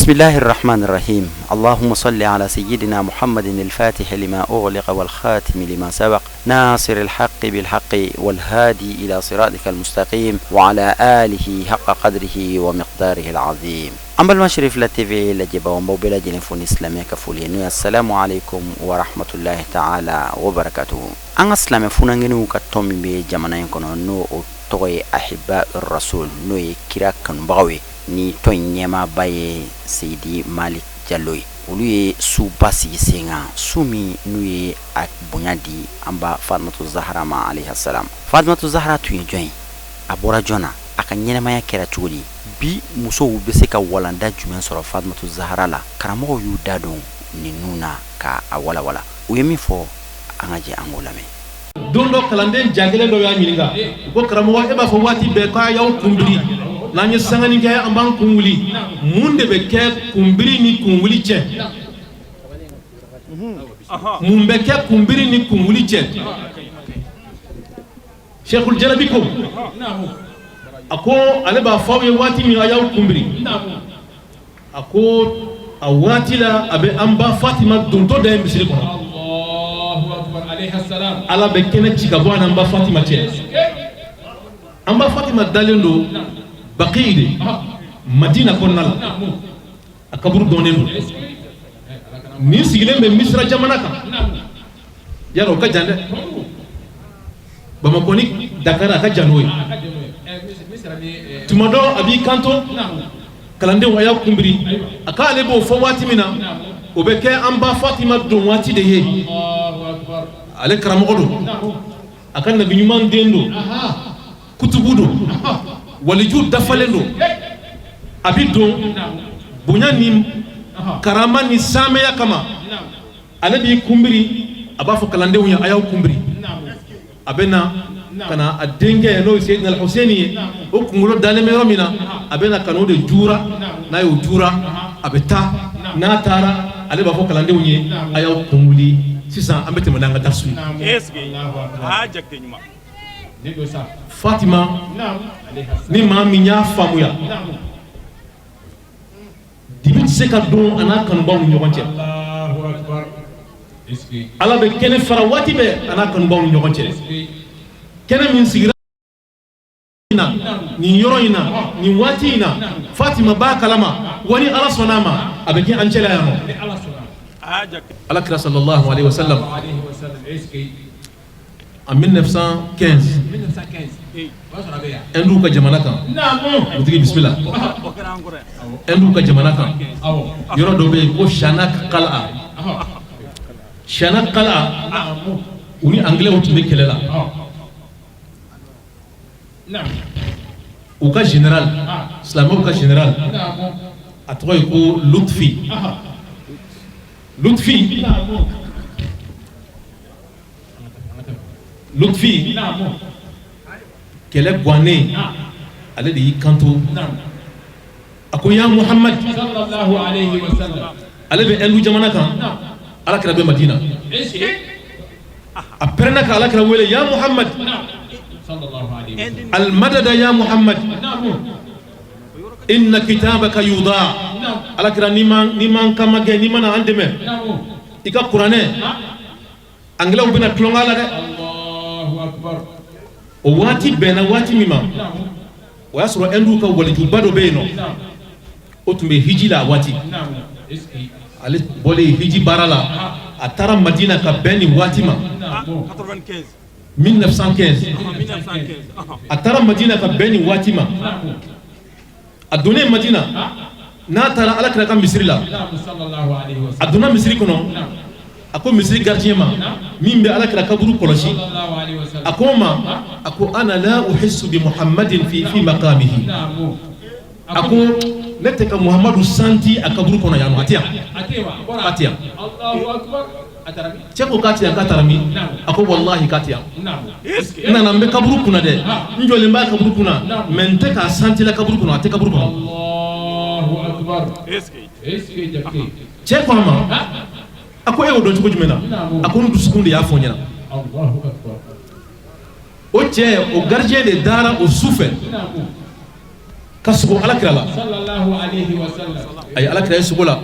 بسم الله الرحمن الرحيم. اللهم صل على سيدنا محمد الفاتح لما أغلق والخاتم لما سبق ناصر الحق بالحق والهادي إلى صراطك المستقيم وعلى آله حق قدره ومقداره العظيم. أما المشرف للتيفي لجبا وموبيلا جنفون إسلامي كفولين. السلام عليكم ورحمة الله تعالى وبركاته. أنا إسلامي فنانجنو كتومي بجمعنا ينكونو نو توي أحباء الرسول نو كراك بغوي ni ton nyema baye Seydi Malick Diallo ulu su basi senga sumi nuye ak bunyadi amba Fatimatu Zahra ma alayha salam. Fatimatu Zahra tuye join abora jona aka nyema ya kera chuli bi muso be se ka walanda jumen soro Fatimatu Zahra la karamo yu dado ni nuna ka awala wala uyemi fo angaje angolame dondo kalanden jangele do ya nyilinga ko karamo wa eba fo wati be ka yaw kumbiri nanye sangani kaya amban kunguli munde beke kumbiri ni kunguli che mumbeke kumbiri ni kunguli che Sheikhul Jalabi ko ako aleba fawe wati mi ayaw kumbiri ako awati la abe amba Fatima donto da misiri ko Allahu akbar alayha salam ala bekene chika bwana amba Fatima che amba Fatima dalendo Baqide Madina konnala akaburu donendo ni sigilembe Misra jamana ka yaro ka jande Bamako ni Dakar ka janoy tumado abi kanto kalande waya kumbiri aka lebo fo wati mina obeke amba Fatima don wati de he Allahu akbar ale karamodo aka nabi nyuman dendo kutubudo waliju dafalendo abidon bunya ni karama ni same ya kama alabi kumbiri abafo kalande wunya ayaw kumbiri abena kana adenge no Sayyidina al-Husaini o kungulo daleme romina abena kano de jura na yo jura abeta na tara aleba fo kalande wunye ayaw kumbuli sisan ambete mananga darsu hajakte nyuma Fatima ni mami nya famuya dibit se ka don ana kan baw ni ñogonte Allahu akbar ala be kene fara wati be ana kan baw ni ñogonte kene min sigira ni yoro ina ni wati ina Fatima ba kalama wani ala sonama abeki an cela yano ala kira sallallahu alayhi wa sallam en 1915 endu ka jamana kan mutigi bismillah endu ka jamana kan yoro do be ko shanak qal'a uni anglais o tumbe kelela o ka general islamo ka general atoy ko Lutfi kele gwane ale de yikanto ako ya Muhammad sallallahu alayhi wa sallam ale be elu jamana kan ala kira be Madina aprena ka ala kira wele ya Muhammad sallallahu alayhi wa sallam al madada ya Muhammad inna kitabaka yuda ala kira niman kamage nimana andeme ika qur'ane angela ubina tlongala de o wati bena wati mima o yasro endu ka wala jubado beno o tumbe hijila wati ale bole hiji barala atara Madina ka beni wati ma 1915 atara Madina ka beni wati ma adone Madina na tara ala kira ka Misri la sallallahu alayhi wa sallam aduna Misri kono ako misri gardien ma min be ala kira kaburu koloshi ako ma ako ana la uhissu bi Muhammadin fi maqamihi ako nete ka Muhammadu santi akaburu kono yano atia Allahu akbar atarami cheko katia katarami ako wallahi katia ina nambe kaburu kuna de njole mba kaburu kuna mente ka santi la kaburu kuna ate kaburu kono Allahu akbar eske jakki cheko ma ako e odon ko jumena ako ndu sukunde ya fonyana Allahu akbar o je o gardien de dara o souffle kasugo ala kirala sallallahu alayhi wa sallam ay ala kira sugola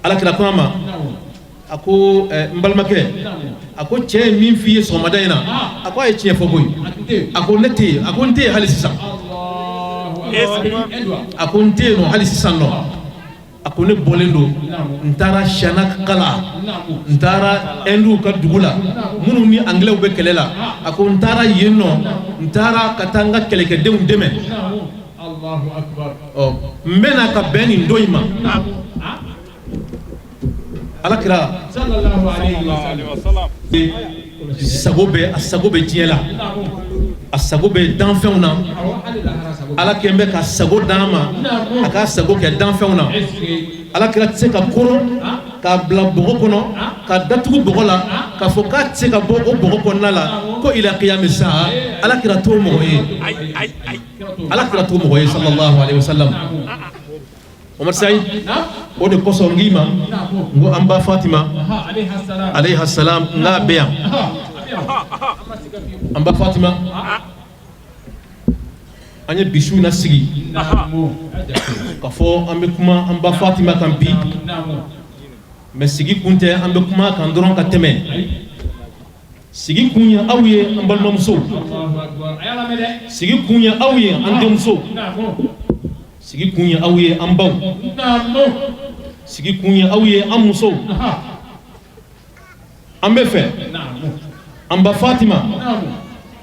ala kira kuma ako mbalmake ako cɛ min fi ye sɔgɔmada in na ako a ye tiɲɛ fɔ koyi ako ne tɛ yen ako n tɛ yen hali sisan ako n tɛ yen nɔ hali sisan nɔ ako ne bɔlen don n taara siyana kala n taara ɛndiw ka dugu la minnu ni angilɛw bɛ kɛlɛ la ako n taara yen nɔ n taara ka taa n ka kɛlɛkɛdenw dɛmɛ n bɛna ka bɛn nin don in ma alakira sago bɛ diɲɛ la a sago bɛ danfɛnw na ala kɛn bɛ ka sago d'an ma a ka sago kɛ danfɛnw na alakira tɛ se ka koron k'a bila bɔgɔ kɔnɔ ka datugu bɔgɔ la k'a fɔ k'a tɛ se ka bɔ o bɔgɔ kɔnɔna la ko ila qiyami saa alakira t'o mɔgɔ ye alakira t'o mɔgɔ ye sallallahu alaihi wasallam Omar Saïd o de kosɔn ngi ma n ko an ba Fatima alayhi salam n'a bɛ yan an ba Fatima an ye bi su na sigi ka fɔ an bɛ kuma an ba Fatima kan bi mais sigi kun tɛ an bɛ kuma kan dɔrɔn ka tɛmɛ sigi kun ye aw ye an balimamuso sigi kun ye aw ye an denmuso sigi kun ye aw ye an baw sigi kun ye aw ye an musow an bɛ fɛ an ba Fatima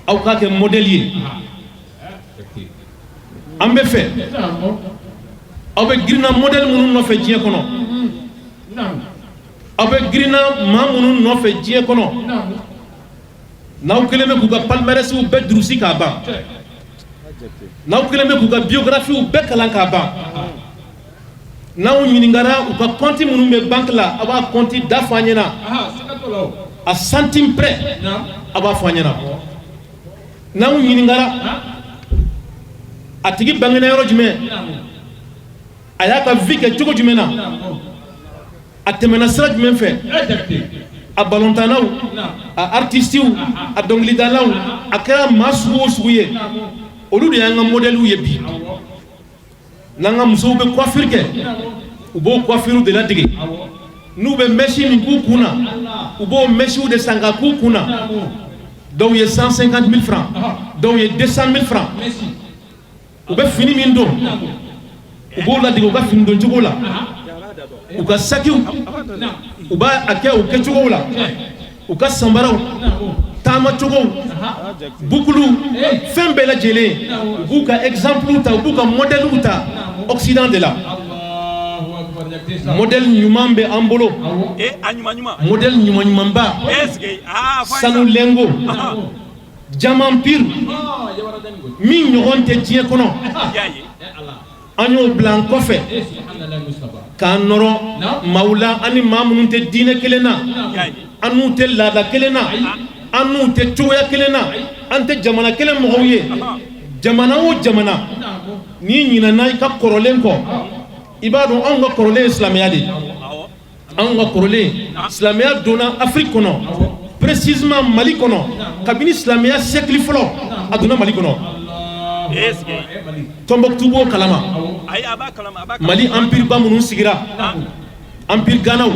aw k'a kɛ modèle ye an bɛ fɛ aw bɛ girinna modèle minnu nɔfɛ diɲɛ kɔnɔ aw bɛ girinna maa minnu nɔfɛ diɲɛ kɔnɔ n'aw kelen bɛ k'u ka palmarèsiw bɛɛ durusi k'a ban n'aw kelen bɛ k'u ka biographies bɛɛ kalan k'a ban n'aw ɲininkara u ka compte minnu bɛ banque la a b'a compte da fɔ an ɲɛna a centime près a b'a fɔ an ɲɛna n'aw ɲininkara a tigi bangena yɔrɔ jumɛn a y'a ka vie kɛ cogo jumɛn na a tɛmɛna sira jumɛn fɛ a balontannaw a artistiw a dɔnkilidalaw a kɛra maa sugu o sugu ye olu de y'an ka modèles ye bi n'an ka musow bɛ coiffure kɛ u b'o coiffure de ladege n'u bɛ mèche min k'u kun na u b'o mèchew de san ka k'u kun na dɔw ye 150 000 francs dɔw ye 200 000 francs u bɛ fini min don u b'o ladege u ka fini don cogo la u ka sakiw u b'a kɛ o kɛcogow la u ka sanbaraw taama cogow bukulu fɛn bɛɛ lajɛlen u b'u ka exemple ta u b'u ka modèle ta Occident de la modèle ɲuman bɛ an bolo modèle ɲumanba sanulengo jaman pire min ɲɔgɔn tɛ diɲɛ kɔnɔ an y'o bila an kɔfɛ k'an nɔrɔ maaw la an ni maa minnu tɛ diinɛ kelen na an n'u tɛ laada kelen na an n'u tɛ cogoya kelen na an tɛ jamana kelen mɔgɔw ye jamana o jamana n'i ɲinɛna i ka kɔrɔlen kɔ i b'a dɔn anw ka kɔrɔlen ye silamɛya de anw ka kɔrɔlen silamɛya donna Afrique kɔnɔ précisément Mali kɔnɔ kabini silamɛya siècle fɔlɔ a donna Mali kɔnɔ Tombouctou b'o kalama Mali empire ba minnu sigira empire Ghanaw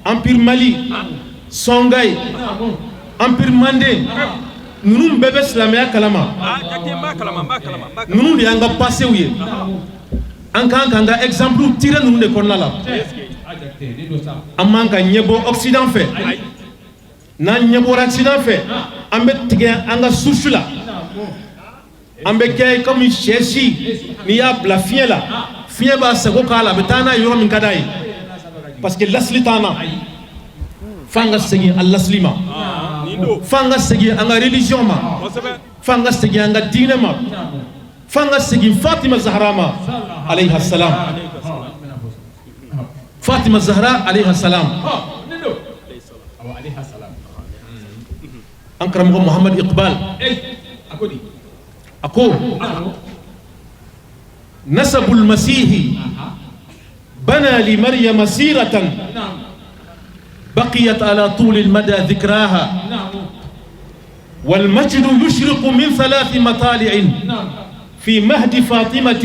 empire Mali Songhai empire Mandé ninnu bɛɛ bɛ silamɛya kalama ninnu de y'an ka passew ye an kan k'an ka exemple tirer ninnu de kɔnɔna la an man ka ɲɛbɔ Occident fɛ n'an ɲɛbɔra Occident fɛ an bɛ tigɛ an ka souche la an bɛ kɛ comme sɛ si n'i y'a bila fiɲɛ la fiɲɛ b'a sago k'a la a bɛ taa n'a ye yɔrɔ min ka d'a ye parce que lasili t'an na f'an ka segin a lasili ma f'an ka segin an ka religion ma f'an ka segin an ka diinɛ ma f'an ka segin Fatima Zahra ma alayha salam Fatima Zahra alayha salam an karamɔgɔ Muhammad Iqbal ako nasabul masihi bana li maryam siratan بقيت على طول المدى ذكراها والمجد يشرق من 3 مطالع في مهد فاطمة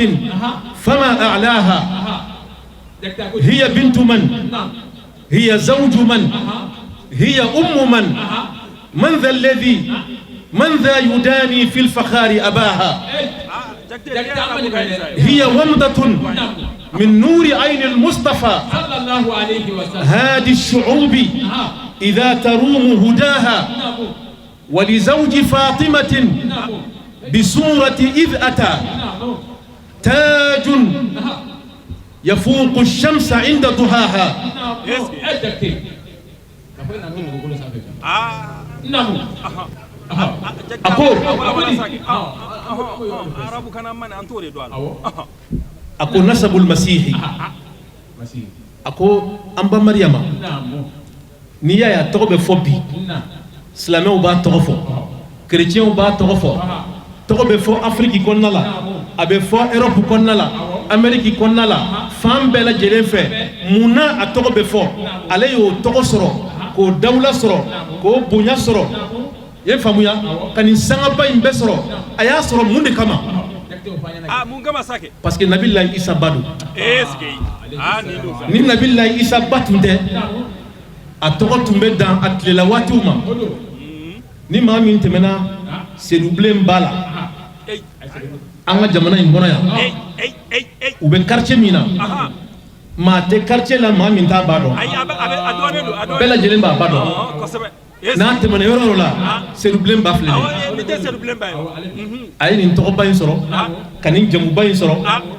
فما أعلاها هي بنت من هي زوج من هي من من ذا الذي من ذا يداني في الفخار أباها هي ومضة من نور عين المصطفى صلى الله عليه وسلم هادي الشعوب إذا تروم هداها ولزوج فاطمة بصورة إذ أتى تاج يفوق الشمس عند ضحاها أقول نسب المسيح أقول أمبا مريم نيا يا توبة فوبي سلامه وبا توفو كريتيان وبا توفو توبة فو أفريقي كونالا أبي فو أوروب كونالا أمريكي كونالا فام بلا جلفة مونا أتوبة فو عليه توسرو كو دولة سرو كو بنيا سرو يفهموا كان إنسان باين بسرو أيا سرو موندي كما parce que Nabi Allah Isa Badou ni Nabi Allah Isa Batunde a tɔgɔ tun bɛ dan a tilela waatiw ma ni maa min tɛmɛna sedubilen b'a la an ka jamana in kɔnɔ yan u bɛ quartier min na maa tɛ quartier la maa min t'a ba dɔn bɛɛ lajɛlen b'a ba dɔn n'a tɛmɛna yɔrɔ yɔrɔ la sedubilen ba filɛ a ye nin tɔgɔba in sɔrɔ ka nin jamuba in sɔrɔ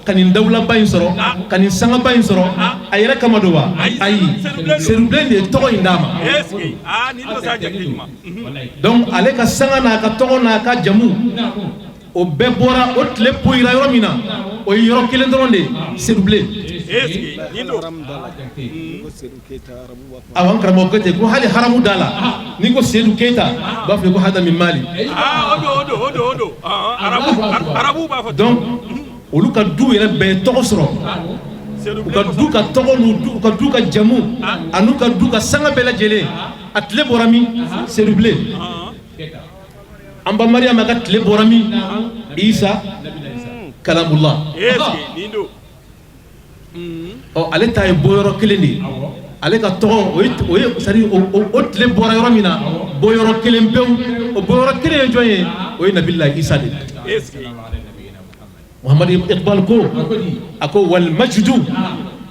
ka nin dawulaba in sɔrɔ ka nin sangaba in sɔrɔ a yɛrɛ kama don wa ayi sedubilen de ye tɔgɔ in d'a ma donc ale ka sanga n'a ka tɔgɔ n'a ka jamu o bɛɛ bɔra o tile poyira yɔrɔ min na o ye yɔrɔ kelen dɔrɔn de ye sedubilen awan karamɔgɔ ko ten ko hali haramu da la ni ko Seydou Keita b'a fɔ ko hada min mali donc olu ka du yɛrɛ bɛɛ tɔgɔ sɔrɔ u ka du ka tɔgɔ n'u ka du ka jamu an'u ka du ka sanga bɛɛ lajɛlen a tile bɔra min Seydou bilen an ba Mariama ka tile bɔra min Isa kalamullah ale ta ye bɔyɔrɔ kelen de ye ale ka tɔgɔ o ye c'est-à-dire o tile bɔra yɔrɔ min na bɔyɔrɔ kelen pewu o bɔyɔrɔ kelen ye jɔn ye o ye Nabilahi Isa de Muhammad Iqbal ko a ko wal majdu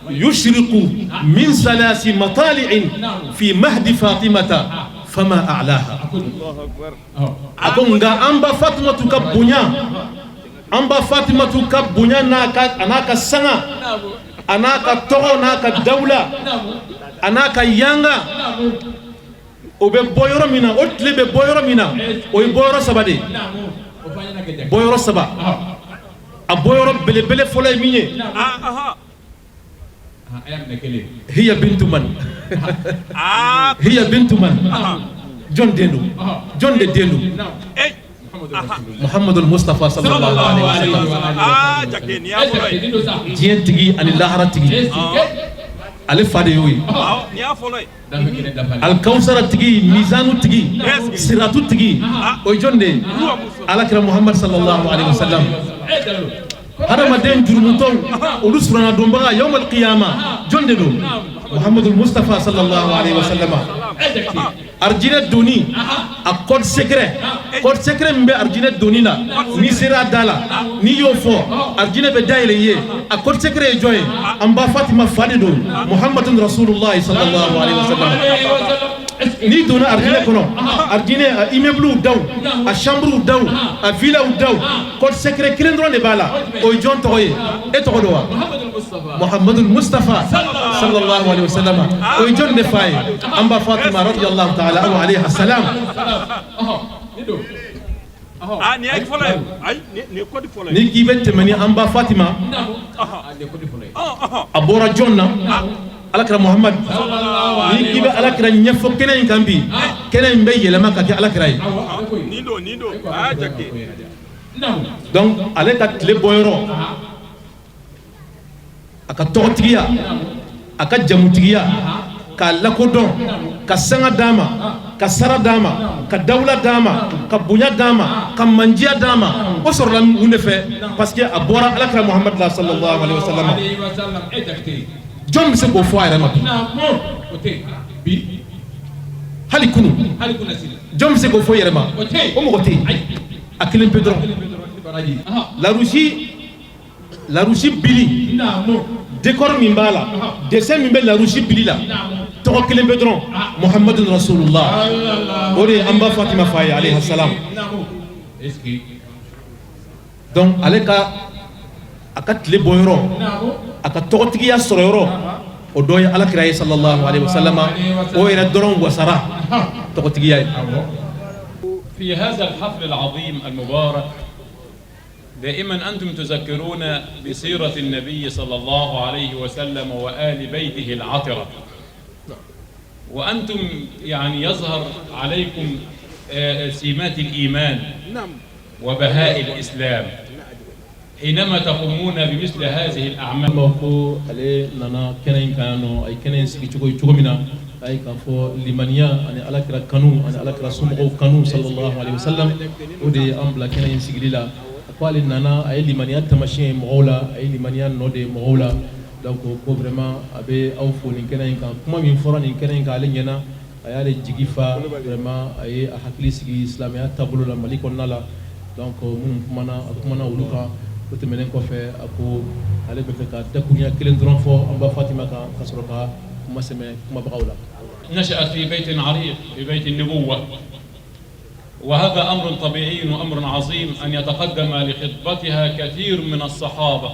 yushriqu min salasi matali'in fi mahdi Fatimata fama a'laha a ko nka an ba Fatimatu ka bonya an ba Fatimatu ka bonya n'a ka sanga a n'a ka tɔgɔ n'a ka dawula a n'a ka yanga o bɛ bɔ yɔrɔ min na o tile bɛ bɔ yɔrɔ min na o ye bɔyɔrɔ saba de ye bɔyɔrɔ saba a bɔyɔrɔ belebele fɔlɔ ye min ye hiya bintu man hiya bintu man jɔn den don jɔn de den don Muhammadul Mustafa sallallahu alaihi wasallam diɲɛ tigi ani lahara tigi ale fa de y'o ye Alkawusara tigi mizanu tigi siratu tigi o ye jɔn de ye Alakira Muhammad sallallahu alaihi wasallam hadamaden jurumutɔw olu surana donbaga yawmal qiyama jɔn de don Muhammadul Mustafa sallallahu alaihi wasallam arjinɛ doni a code secret min bɛ arjinɛ doni la ni sera da la ni y'o fɔ arjinɛ bɛ dayɛlɛ ye a code secret ye jɔn ye an ba Fatima fa de don Muhammadun Rasulullah sallallahu alaihi wasallam ni donna arjinɛ kɔnɔ arjinɛ a immeuble daw a chambre daw a villa daw code secret kelen dɔrɔn de b'a la o ye jɔn tɔgɔ ye e tɔgɔ don wa Muhammadul Mustafa sallallahu alaihi wasallam o ye jɔn de fa ye an ba Fatima radiyallahu ta'ala anha alayha salam ni k'i bɛ tɛmɛ ni an ba Fatima a bɔra jɔn na Alakira Muhammad ni k'i bɛ Alakira ɲɛfɔ kɛnɛ in kan bi kɛnɛ in bɛ yɛlɛma ka kɛ Alakira ye donc ale ka tile bɔyɔrɔ a ka tɔgɔtigiya a ka jamutigiya k'a lakodɔn ka sanga d'a ma ka sara d'a ma ka dawula d'a ma ka bonya d'a ma ka manjiya d'a ma o sɔrɔla mun de fɛ parce que a bɔra Alakira Muhammad la sallallahu alaihi wasallam jom se ko fo ay rama namo ote bi hali kunu sila jom se ko fo yerema ote o mo gote akilim pedro la Russie bili namo décor min bala dessin min bel la Russie bili la to akilim pedro muhammadun rasulullah ore amba fatima faye alayhi salam namo eski donc aleka akat le boyro namo aka togotigiya soro yoro o doye alakira ye sallallahu alayhi wa sallam o yere doron wasara togotigiya في هذا الحفل العظيم المبارك دائما أنتم تذكرون بسيرة النبي صلى الله عليه وسلم وآل بيته العطرة، وأنتم يعني يظهر عليكم سمات الإيمان وبهاء الإسلام حينما تقومون بمثل هذه الأعمال. ay ka fo limaniya ani alakira kanu ani alakira sumo kanu sallallahu alaihi wasallam o de ambla kenen sigilila ko ale nana ay limaniya tamashin mogola ay limaniya node mogola donc ko vraiment abe aw fo ni kenen kan kuma min fora ni kenen ka ale nyana ay ale jigifa vraiment ay a hakli sigi islamiya tabulo la mali konna la donc mun kumana uluka ko temenen ko fe ako ale be fe ka dakunya kelen dron fo amba fatima ka kasroka kuma seme kuma baqawla. نشأت في بيت عريق في بيت النبوة، وهذا أمر طبيعي وأمر عظيم أن يتقدم لخطبتها كثير من الصحابة،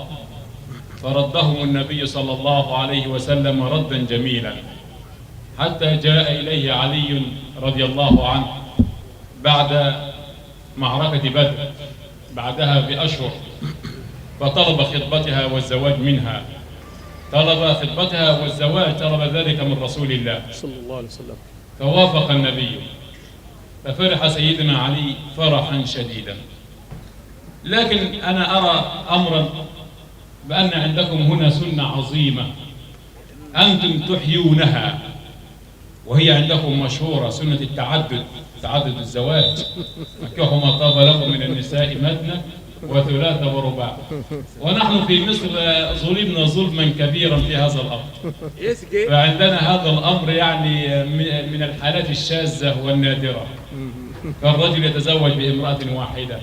فردهم النبي صلى الله عليه وسلم ردا جميلا، حتى جاء إليه علي رضي الله عنه بعد معركة بدر بعدها بأشهر، فطلب خطبتها والزواج منها، طلب خطبتها والزواج، طلب ذلك من رسول الله صلى الله عليه وسلم، فوافق النبي، ففرح سيدنا علي فرحا شديدا. لكن أنا أرى أمرا بأن عندكم هنا سنة عظيمة أنتم تحيونها، وهي عندكم مشهورة، سنة التعدد، تعدد الزواج، فكما طاب لكم من النساء مثنى وثلاث ورباع، ونحن في مصر ظلمنا ظلما كبيرا في هذا الأمر، فعندنا هذا الأمر يعني من الحالات الشاذة والنادرة، فالرجل يتزوج بامرأة واحدة،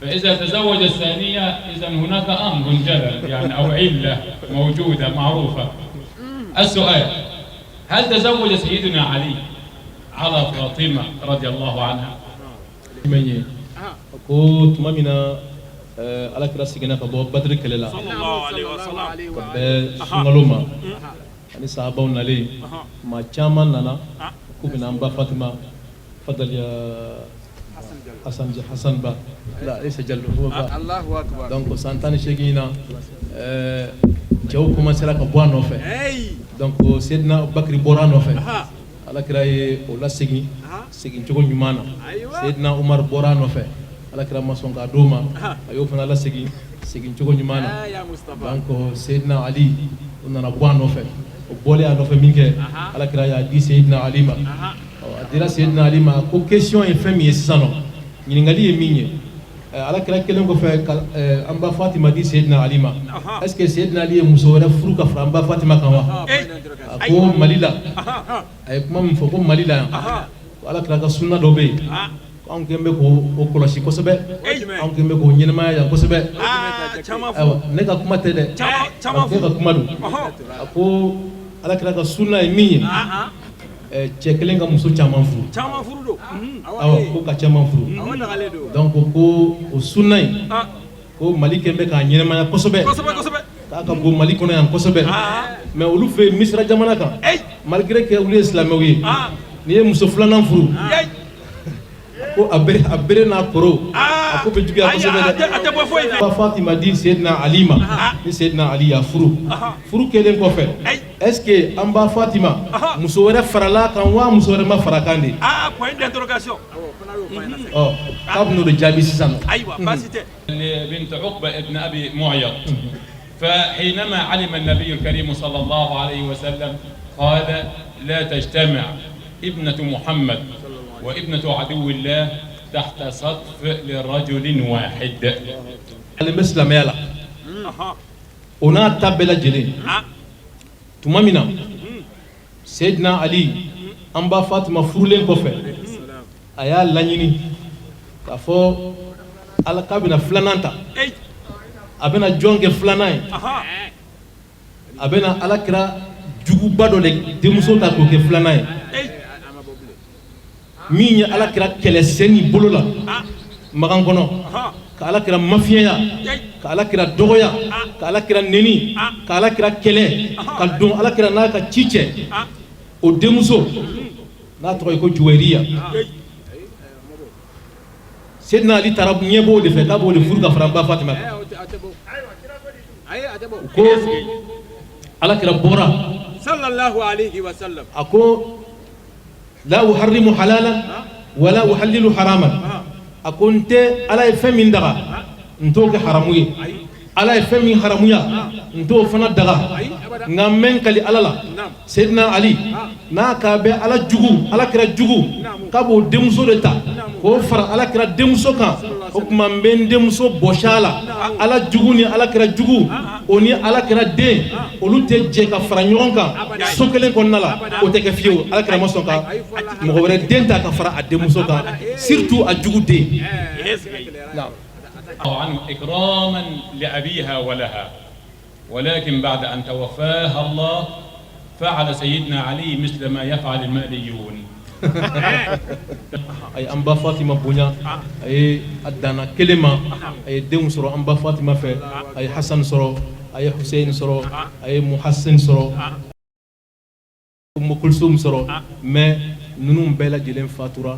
فإذا تزوج الثانية إذا هناك أمر جلل يعني أو علة موجودة معروفة. السؤال: هل تزوج سيدنا علي على فاطمة رضي الله عنها؟ ko tuma min na alakira seginna ka bɔ badiri kɛlɛ la ka bɛn sunkalo ma ani sahabaw nalen maa caman nana k'u bɛna an ba fatima fadaliya hasan ba isa jallo ba donc san 18 na cɛw commencera ka bɔ a nɔfɛ, donc Seydina Abubakari bɔra a nɔfɛ, alakira ye o lasegin segin cogo ɲuman na, Seydina Umar bɔra a nɔfɛ, alakira ma sɔn k'a d'o ma, a y'o fana lasegin segin cogo ɲuman na, donc Seydina Ali o nana bɔ a nɔfɛ, o bɔlen a nɔfɛ min kɛ alakira y'a di Seydina Ali ma, a dira Seydina Ali ma ko question ye fɛn min ye sisan nɔ, ɲininkali ye min ye, alakira kelen kɔfɛ an ba Fatima di Seydina Ali ma, est-ce que Seydina Ali ye muso wɛrɛ furu ka fara an ba Fatima kan wa? A ko Mali la, a ye kuma min fɔ ko Mali la yan, alakira ka sunna dɔ bɛ yen, anw kɛlen bɛ k'o kɔlɔsi kosɛbɛ, anw kɛlen bɛ k'o ɲɛnamaya yan kosɛbɛ. Ayiwa, ne ka kuma tɛ dɛ, a ko ka kuma don, a ko alakira ka sunna ye min ye, cɛ kelen ka muso caman furu, awɔ, ko ka caman furu, donc ko o sunna in ko Mali kɛlen bɛ k'a ɲɛnamaya kosɛbɛ, k'a ka bon Mali kɔnɔ yan kosɛbɛ, mais olu fɛ yen Misira jamana kan, malgré que olu ye silamɛw ye, n'i ye muso filanan furu ko a bere n'a kɔrɔ, a ko bɛ juguya kosɛbɛ dɛ. Ba Fatima di Seydina Ali ma, ni Seydina Ali y'a furu, furu kɛlen kɔfɛ, est-ce que an ba Fatima muso wɛrɛ farala kan wa muso wɛrɛ ma fara kan de? Point d'interrogation. Ɔ k'a bɛ n'o de jaabi sisan. أيوة باسيتي بنت عقبة ابن أبي معيط، فحينما علم النبي الكريم صلى الله عليه وسلم قال: لا تجتمع ابنة محمد وابنة عدو الله تحت سقف لرجل واحد. المسلم يلا. ona tabela jeli tumamina Sayyidina Ali amba Fatima furulen kɔfɛ a y'a laɲini k'a fɔ ala k'a bɛna filanan ta a bɛna jɔn kɛ filanan ye a bɛna alakira juguba dɔ de denmuso ta k'o kɛ filanan ye min ye alakira kɛlɛsɛni bolo la magan kɔnɔ ka alakira mafiyaya ka alakira dɔgɔya ka alakira neni ka alakira kɛlɛ ka don alakira n'a ka ci cɛ o denmuso n'a tɔgɔ ye ko Juwayriya Sayyidina Ali taara ɲɛ b'o de fɛ k'a b'o de furu ka fara ba Fatima kan ko alakira bɔra sallallahu alayhi wa sallam a ko la uharrimu halalan wala uhallilu haraman a ko n tɛ ala ye fɛn min daga n t'o kɛ haramu ye ala ye fɛn min haramuya n t'o fana daga nka n bɛ n kali ala la Sayyidina Ali n'a k'a bɛ ala jugu alakira jugu k'a b'o denmuso de ta k'o fara alakira denmuso kan o tuma n bɛ n denmuso bɔsi a la ala jugu ni alakira jugu o ni alakira den olu tɛ jɛ ka fara ɲɔgɔn kan so kelen kɔnɔna la o tɛ kɛ fiyewu alakira ma sɔn ka mɔgɔ wɛrɛ den ta ka fara a denmuso kan surtout a jugu den. عنه إكراما لأبيها ولها ولكن بعد أن توفاها الله فعل سيدنا علي مثل ما يفعل الماليون. ay amba Fatima bonya ay adana kelema ay dem soro amba Fatima fe ay Hassan soro ay Hussein soro ay Muhassin soro Kulsum soro mais nunum bela jelen fatura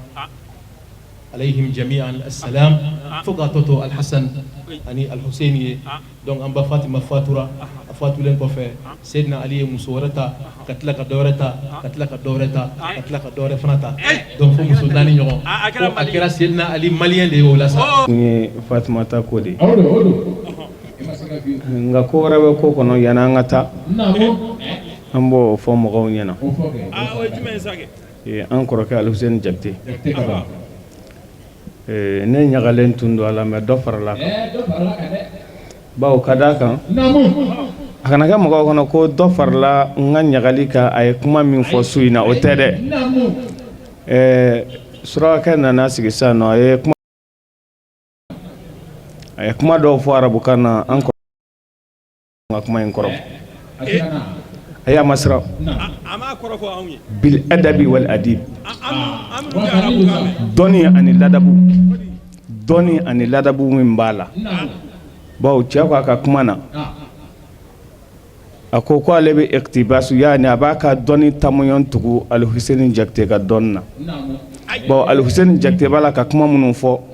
عليهم جميعا السلام فقطتو الحسن اني الحسيني دونك ام فاطمه فاتوره فاتولن كوفي سيدنا علي مسورتا كتلك دورتا فناتا دونك فو مسوداني نيو اكرا سيدنا علي مالين دي ولا سا فاطمه تا كودي nga ko rawe ko kono yana ngata ambo fo mo gaw nyana o jumen sage an koroke al Hussein Jakte ne ñagalen tundo ala me do farala ko bawo kada kan akana ga mo kono ko do farla nga ñagali ka ay kuma min fo suina o tede sura kana nasigi sano ay kuma do fo arabu kana an ko kuma en korop aya masra ama korofo awni bil adabi wal adib doni ani ladabu min bala bawo ciako aka kumana ako ko alebe iktibasu yani abaka doni tamuyon tugu al Hussein Jakte ka donna bawo al Hussein Jakte bala ka kuma munun fo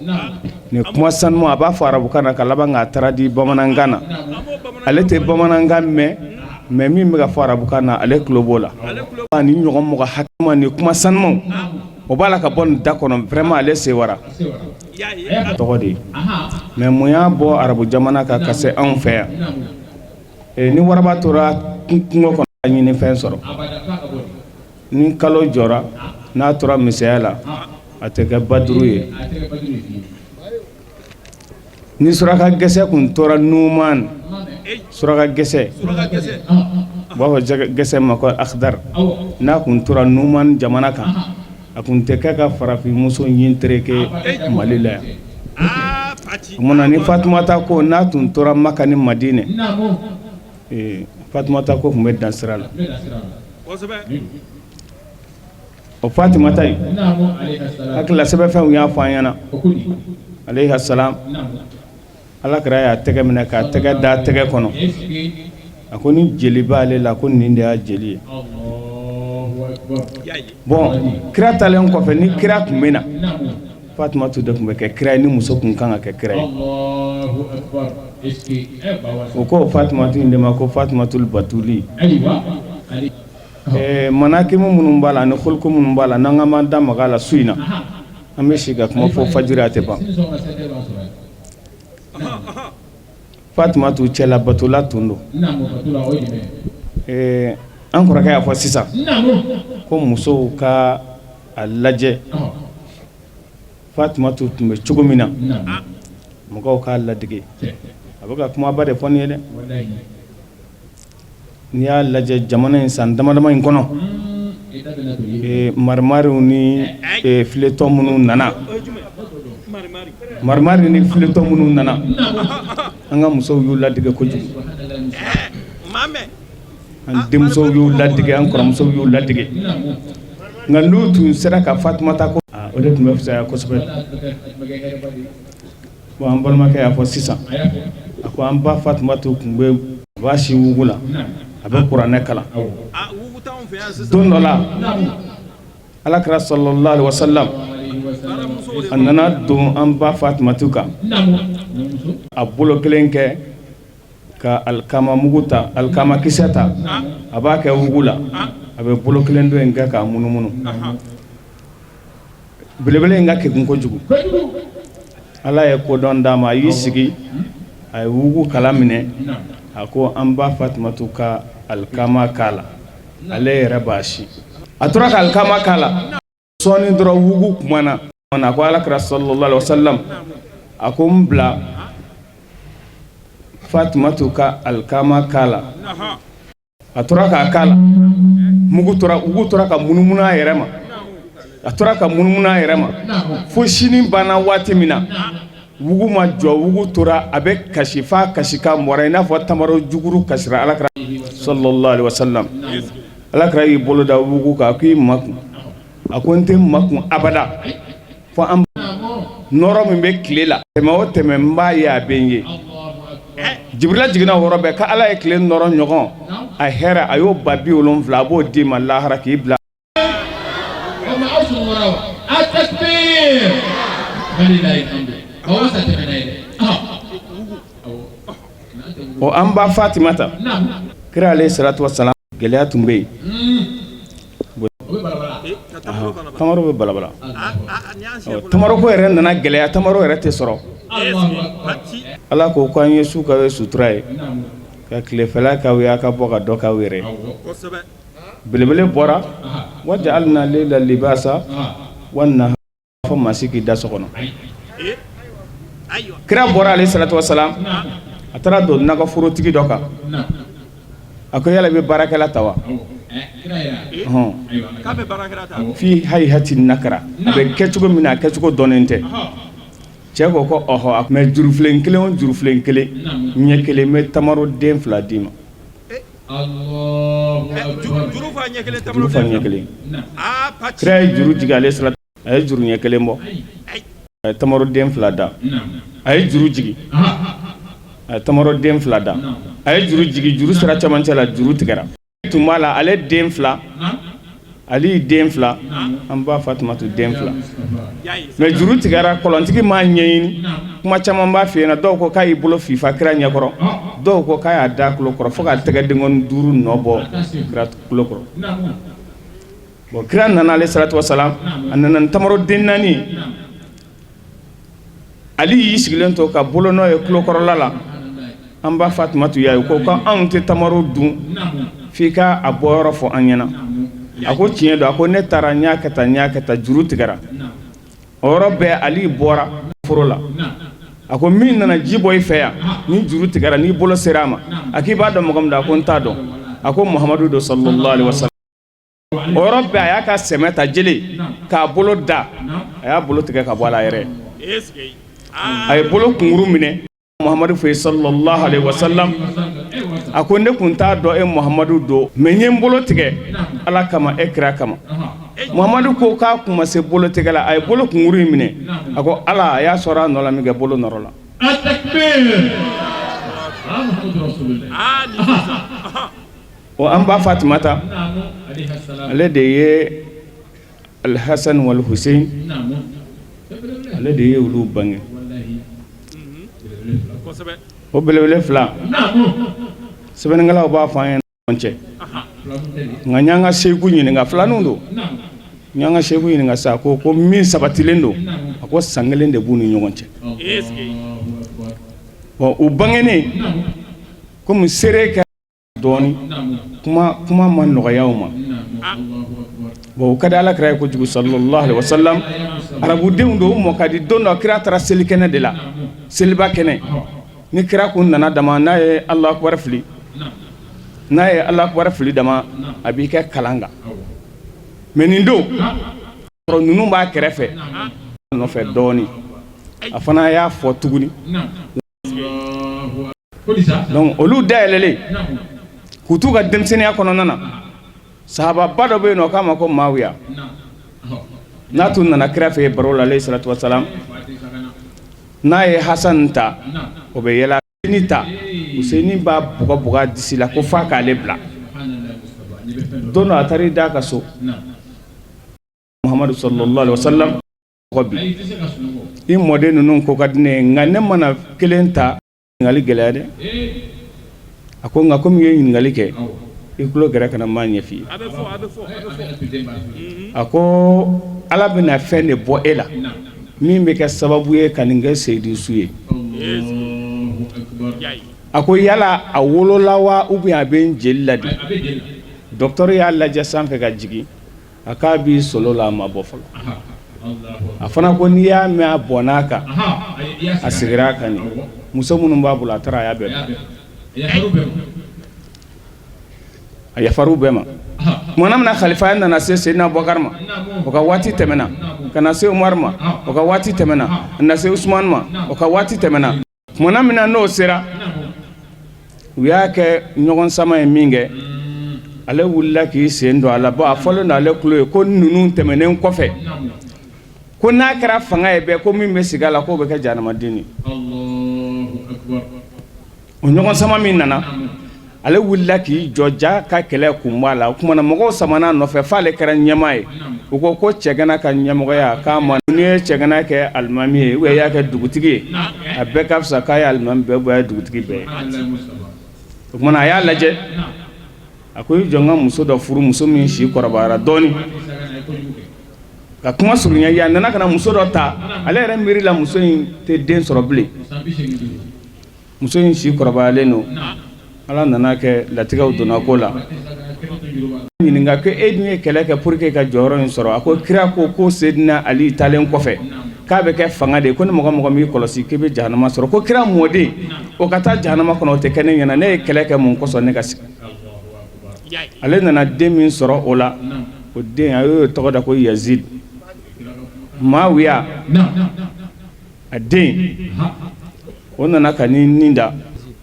ni kuma sanmo aba fara bukana ka labanga taradi bamanangana alete bamanangame mais min bɛ ka fɔ arabukan na ale tulo b'o la ni ɲɔgɔn mɔgɔ hakilima ni kuma sanumanw o b'a la ka bɔ nin da kɔnɔ vraiment ale sewara tɔgɔ de mais mun y'a bɔ arabu jamana kan ka se anw fɛ yan ni waraba tora kungo kɔnɔ ka ɲini fɛn sɔrɔ ni kalo jɔra n'a tora misɛnya la a tɛ kɛ baduru ye ni suraka gɛsɛ kun tora numan suraka gɛsɛ b'a fɔ gɛsɛ ma ko akhdar n'a kun tora numan jamana kan a kun tɛ kɛ ka farafin muso ɲin tereke Mali la yan mun ni Fatumata ko n'a tun tora Maka ni Madinɛ Fatumata ko kun bɛ dan sira la o Fatumata yi hakili sɛbɛnfɛnw y'a fɔ an ɲɛna alayhi salam ala kira y'a tɛgɛ minɛ k'a tɛgɛ da tɛgɛ kɔnɔ a ko ni jeli b'ale la ko nin de y'a jeli ye bon kira talen kɔfɛ ni kira tun bɛ na Fatumata de tun bɛ kɛ kira ye ni muso kun kan ka kɛ kira ye o ko Fatumata in de ma ko Fatumatul Batuli manakimu minnu b'a la ani xulku minnu b'a la n'an ka ma da maga la su in na an bɛ si ka kuma fɔ fajiri a tɛ ban Fatumata cɛla Batula tun don an kɔrɔkɛ y'a fɔ sisan ko musow ka a lajɛ Fatumata tun bɛ cogo min na mɔgɔw k'a ladege a bɛ ka kumaba de fɔ nin ye dɛ n'i y'a lajɛ jamana in san damadama in kɔnɔ marimariw ni filetɔ minnu nana marimari ni filetɔ minnu nana an ka musow y'u ladigɛ kojugu an denmusow y'u ladigɛ an kɔrɔmusow y'u ladigɛ nka n'u tun sera ka Fatumata ko o de tun bɛ fisaya kosɛbɛ bon an balimakɛ y'a fɔ sisan a ko an ba Fatumata tun bɛ a b'a si wugu la a bɛ kuranɛ kalan don dɔ la Alakira sallallahu alaihi wasallam a nana don an ba Fatumata kan a bolo kelen kɛ ka alikama mugu ta alikama kisɛ ta a b'a kɛ wugu la a bɛ bolo kelen dɔ in kɛ k'a munumunu belebele in ka kegun kojugu Ala ye kodɔn d'a ma a y'i sigi a ye wugu kala minɛ a ko an ba Fatumata ka alikama k'a la ale yɛrɛ b'a si a tora ka alikama k'a la sɔɔni dɔrɔn wugu kumana a ko Alakira sallallahu alaihi wasallam a ko n bila Fatumata ka alikama k'a la a tora k'a k'a la wugu tora ka munumunu a yɛrɛ ma a tora ka munumunu a yɛrɛ ma fo sini banna waati min na wugu ma jɔ wugu tora a bɛ kasi f'a kasi ka mɔra i n'a fɔ tamaro juguru kasira Alakira sallallahu alaihi wasallam Alakira y'i bolo da wugu kan a ko i makun a ko n tɛ makun abada fo an nɔrɔ min bɛ tile la tɛmɛ o tɛmɛ n b'a ye a bɛ n ye Jibrila jiginna o yɔrɔ bɛɛ ka Ala ye tile nɔrɔ ɲɔgɔn a hɛrɛ a y'o ba 70 a b'o d'i ma lahara k'i bila o an ba Fatumata kira alayhi salatu wassalam gɛlɛya tun bɛ yen tamaro bɛ balabala tamaro ko yɛrɛ nana gɛlɛya tamaro yɛrɛ tɛ sɔrɔ Ala ko an ye su k'aw ye sutura ye ka tilefɛla k'aw ye a ka bɔ ka dɔ k'aw yɛrɛ belebele bɔra waja'alna layla libasa wan nahara fo maa si k'i da so kɔnɔ kira bɔra alayhi salatu wassalam a taara don nakaforotigi dɔ kan a ko yala i bɛ baarakɛla ta wa fi hayhati nakara a bɛ kɛ cogo min na a kɛcogo dɔnnen tɛ cɛ ko ko ɔhɔ mais jurufilen kelen o jurufilen kelen ɲɛ kelen n bɛ tamaro den 2 d'i ma juru fa ɲɛ kelen kira ye juru jigi ale sira a ye juru ɲɛ kelen bɔ a ye tamaro den 2 da a ye juru jigi a ye tamaro den 2 da a ye juru jigi juru sira cɛmancɛ la juru tigɛra tun b'a la ale den 2 ali den 2 an ba Fatumata den 2 mais juru tigɛra kɔlɔntigi m'a ɲɛɲini kuma caman b'a f'i ɲɛna dɔw ko k'a y'i bolo fifa kira ɲɛkɔrɔ dɔw ko k'a y'a da kulo kɔrɔ fo ka tɛgɛ denkɔni 5 nɔ bɔ kira kulo kɔrɔ bon kira nana alayhi salatu wassalam a nana ni tamaro den 4 ali y'i sigilen to ka bolo nɔ ye kulo kɔrɔla la an ba Fatumata y'a ye ko anw tɛ tamaro dun f'i ka a bɔyɔrɔ fɔ an ɲɛna a ko tiɲɛ don a ko ne taara n y'a kɛ tan juru tigɛra o yɔrɔ bɛɛ ali bɔra foro la a ko min nana ji bɔ i fɛ yan ni juru tigɛra n'i bolo sera a ma a k'i b'a dɔn mɔgɔ min don a ko n t'a dɔn a ko Muhamadu don sallallahu alaihi wasallam o yɔrɔ bɛɛ a y'a ka sɛmɛ ta jele k'a bolo da a y'a bolo tigɛ ka bɔ a la yɛrɛ a ye bolo kunkuru minɛ Muhamadu fɛ sallallahu alaihi wasallam a ko ne kun t'a dɔn e Muhamadu don mais n ye n bolo tigɛ Ala kama e kira kama Muhamadu ko k'a kun ma se bolo tigɛ la a ye bolo kunkuru in minɛ a ko Ala a y'a sɔrɔ a nɔ la min kɛ bolo nɔrɔ la o an ba Fatumata ale de ye Al-Hasan wal Hussein ale de ye olu bange o belebele 2 sɛbɛnnikɛlaw b'a fɔ an ɲɛna cɛ nka n y'an ka seyiku ɲininka 2 don n y'an ka seyiku ɲininka sa ko min sabatilen don a ko san 1 de b'u ni ɲɔgɔn cɛ bon u bangenen komi seere kɛra dɔɔni kuma ma nɔgɔya u ma bon u ka di Alakira ye kojugu sallallahu alaihi wasallam arabudenw don u mɔ ka di don dɔ kira taara selikɛnɛ de la seliba kɛnɛ ni kira kun nana dama n'a ye Allahu akbar fili n'a ye Alahu Akibaru fili dama a b'i kɛ kalan kan mais nin don ninnu b'a kɛrɛfɛ nɔfɛ dɔɔni a fana y'a fɔ tuguni donc olu dayɛlɛlen k'u t'u ka denmisɛnniya kɔnɔna na sahababa dɔ bɛ yen nɔ k'a ma ko Muawiya n'a tun nana kira fɛ baro la alayhi salatu wasalam n'a ye Hasan ta o bɛ yɛlɛ Huseini ta Huseini b'a bugɔ disi la ko f'a k'ale bila don dɔ a taara da ka so Muhammadu sallallahu alaihi wasallam ko bi i mɔden ninnu ko ka di ne ye nka ne mana kelen ta ɲininkali gɛlɛya dɛ a ko nka komi i ye ɲininkali kɛ i tulo gɛrɛ kana maa ɲɛ f'i ye a ko Ala bɛna fɛn de bɔ e la min bɛ kɛ sababu ye ka nin kɛ seyidisu ye a ko yala a wolola wa ou bien a bɛ n jeli la de docteur y'a lajɛ sanfɛ ka jigin a k'a b'i solo la a ma bɔ fɔlɔ a fana ko n'i y'a mɛn a bɔn'a kan a sigira a kan nin muso minnu b'a bolo a taara a y'a bɛɛ a yafar'u bɛɛ ma tumana min na kalifaya nana se Seydina Abubakar ma o ka waati tɛmɛna ka na se Umar ma o ka waati tɛmɛna ka na se Usman ma o ka waati tɛmɛna tumana min na n'o sera u y'a kɛ ɲɔgɔn sama ye min kɛ ale wulila k'i sen don a la a fɔlen don ale tulo ye ko ninnu tɛmɛnen kɔfɛ ko n'a kɛra fanga ye bɛɛ ko min bɛ sigi a la k'o bɛ kɛ jahanamaden ye o ɲɔgɔn sama min nana ale wulila k'i jɔ ja ka kɛlɛ kun b'a la o kumana mɔgɔw samana nɔfɛ f'ale kɛra ɲɛmaa ye u ko cɛgana ka ɲɛmɔgɔya k'a ma n'i ye cɛgana kɛ alimami ye ou bien i y'a kɛ dugutigi ye a bɛɛ ka fisa k'a ye alimami bɛɛ ou a ye dugutigi bɛɛ ye o kumana a y'a lajɛ a ko i jɔ n ka muso dɔ furu muso min si kɔrɔbayara dɔɔni ka kuma surunya a nana ka na muso dɔ ta ale yɛrɛ miirila muso in tɛ den sɔrɔ bilen muso in si kɔrɔbayalen don Ala nana kɛ latigɛw donna ko la ɲininka ko e dun ye kɛlɛ kɛ pour que ka jɔyɔrɔ in sɔrɔ a ko kira ko Seydina Ali talen kɔfɛ k'a bɛ kɛ fanga de ko ni mɔgɔ mɔgɔ m'i kɔlɔsi k'i bɛ jahanama sɔrɔ ko kira mɔden o ka taa jahanama kɔnɔ o tɛ kɛ ne ɲɛna ne ye kɛlɛ kɛ mun kɔsɔn ne ka sigi ale nana den min sɔrɔ o la o den a y'o tɔgɔ da ko Yazid Muawiya a den o nana ka nin da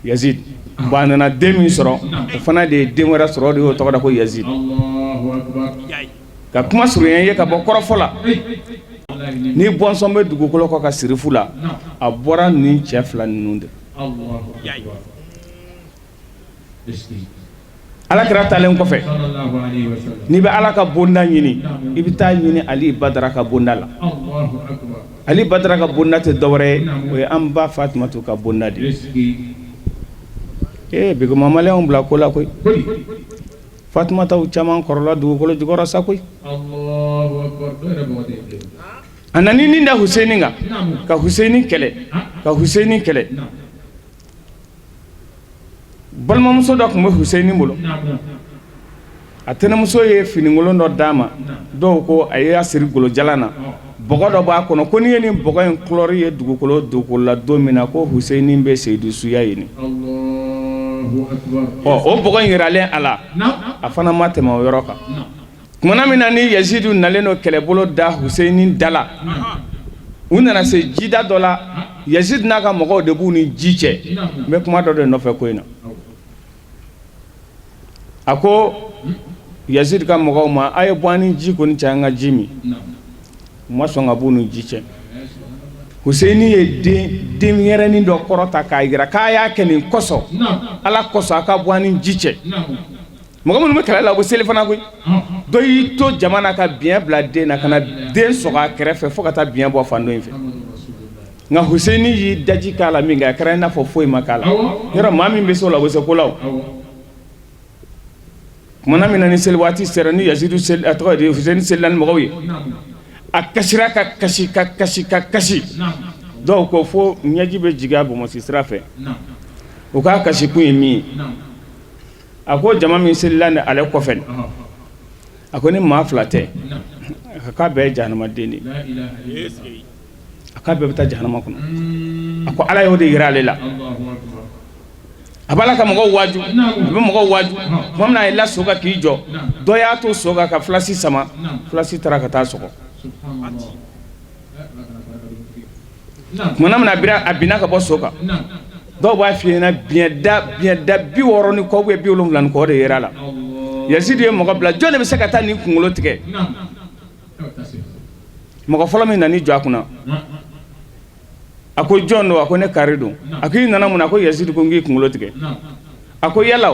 Yazid ba a nana den min sɔrɔ o fana de ye den wɛrɛ sɔrɔ o de y'o tɔgɔ da ko Yazid ka kuma surunya ye ka bɔ kɔrɔfɔ la ni bɔnsɔn bɛ dugukolo kɔ ka sirifu la a bɔra nin cɛ fila ninnu de Ala kira talen kɔfɛ n'i bɛ Ala ka bonda ɲini i bɛ taa ɲini Ali Badara ka bonda la Ali Badara ka bonda tɛ dɔwɛrɛ ye o ye an ba Fatumatu ka bonda de bi ko mamalɛnw bila ko la koyi Fatumataw caman kɔrɔla dugukolo jukɔrɔ sa koyi a nani nin da Huseini kan ka Huseini kɛlɛ balimamuso dɔ tun bɛ Huseini bolo a tɛnɛmuso ye finikolon dɔ d'a ma dɔw ko a y'a siri golojalan na bɔgɔ dɔ b'a kɔnɔ ko n'i ye nin bɔgɔ in kulɔri ye dugukolo la don min na ko Huseini bɛ seyidisuya ɲini o bɔgɔ in yiralen a la a fana ma tɛmɛ o yɔrɔ kan tumana min na ni Yazidu nalen do kɛlɛbolo da Huseini da la u nana se jida dɔ la Yazid n'a ka mɔgɔw de b'u ni ji cɛ n bɛ kuma dɔ de nɔfɛ ko in na a ko Yazid ka mɔgɔw ma a ye bɔ an ni ji kɔni cɛ an ka ji min u ma sɔn ka b'u ni ji cɛ Huseini ye den yɛrɛnin dɔ kɔrɔta k'a jira k'a y'a kɛ nin kɔsɔn Ala kɔsɔn a ka bɔ an ni ji cɛ mɔgɔ minnu bɛ kɛlɛ la u bɛ seli fana koyi dɔ y'i to jama na ka biɲɛ bila den na ka na den sɔgɔ a kɛrɛfɛ fo ka taa biɲɛ bɔ fan dɔ in fɛ nka Huseini y'i daji k'a la min kɛ a kɛra i n'a fɔ foyi ma k'a la yɔrɔ maa min bɛ se o la o bɛ se ko la o tumana min na ni seli waati sera ni Yazidu seli a tɔgɔ de Huseini selila ni mɔgɔw ye a kasira ka kasi dɔw ko fo ɲɛji bɛ jigin a Bamakɔ sira fɛ o k'a kasi kun ye min ye a ko jama min selila ni ale kɔfɛ a ko ni maa fila tɛ a k'a bɛɛ ye jahanamaden de a k'a bɛɛ bɛ taa jahanama kɔnɔ a ko Ala y'o de yira ale la abala ka mɔgɔw waaju be mɔgɔw waaju tuma min na a ye la soga k'i jɔ dɔ y'a to soga ka filasi sama filasi taara ka taa sɔgɔ tuma min na a binna ka bɔ so kan dɔw b'a f'i ɲɛna biɲɛda 60 ni kɔ ou bien 70 ni kɔ de yera la Yazidi ye mɔgɔ bila jɔn de bɛ se ka taa nin kunkolo tigɛ mɔgɔ fɔlɔ min nani jɔ a kunna a ko jɔn don a ko ne kari don a ko i nana mun na a ko Yazidi ko n k'i kunkolo tigɛ a ko yala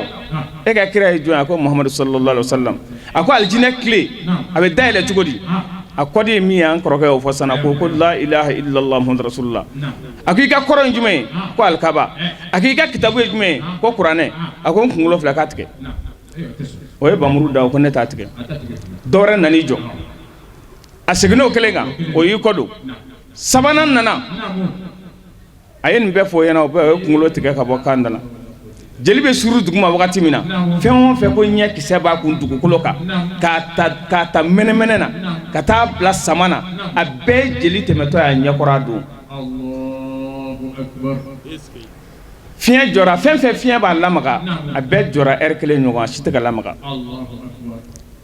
e ka kira ye jɔn a ko Muhamadu sallallahu alaihi wasallam a ko aljinɛ tile a bɛ dayɛlɛ cogo di a kɔdi ye min ye an kɔrɔkɛ y'o fɔ sana ko la ilaha illallah muhammadu rasulullah a ko i ka kɔrɔ ye jumɛn ye ko alikaba a ko i ka kitabu ye jumɛn ye ko kuranɛ a ko n kunkolo filɛ k'a tigɛ o ye bamuru da o ko ne t'a tigɛ dɔwɛrɛ nan'i jɔ a seginn'o kelen kan o y'i kɔ don sabanan nana a ye nin bɛɛ fɔ o ɲɛna o bɛɛ o ye kunkolo tigɛ ka bɔ kan da la jeli bɛ suru duguma wagati min na fɛn o fɛn ko ɲɛ kisɛ b'a kun dugukolo kan k'a ta mɛnɛmɛnɛ na ka taa bila sama na a bɛɛ jeli tɛmɛtɔ y'a ɲɛkɔrɔ a don fiɲɛ jɔra fɛn fɛn fiɲɛ b'a lamaga a bɛɛ jɔra ɛri kelen ɲɔgɔn a si tɛ ka lamaga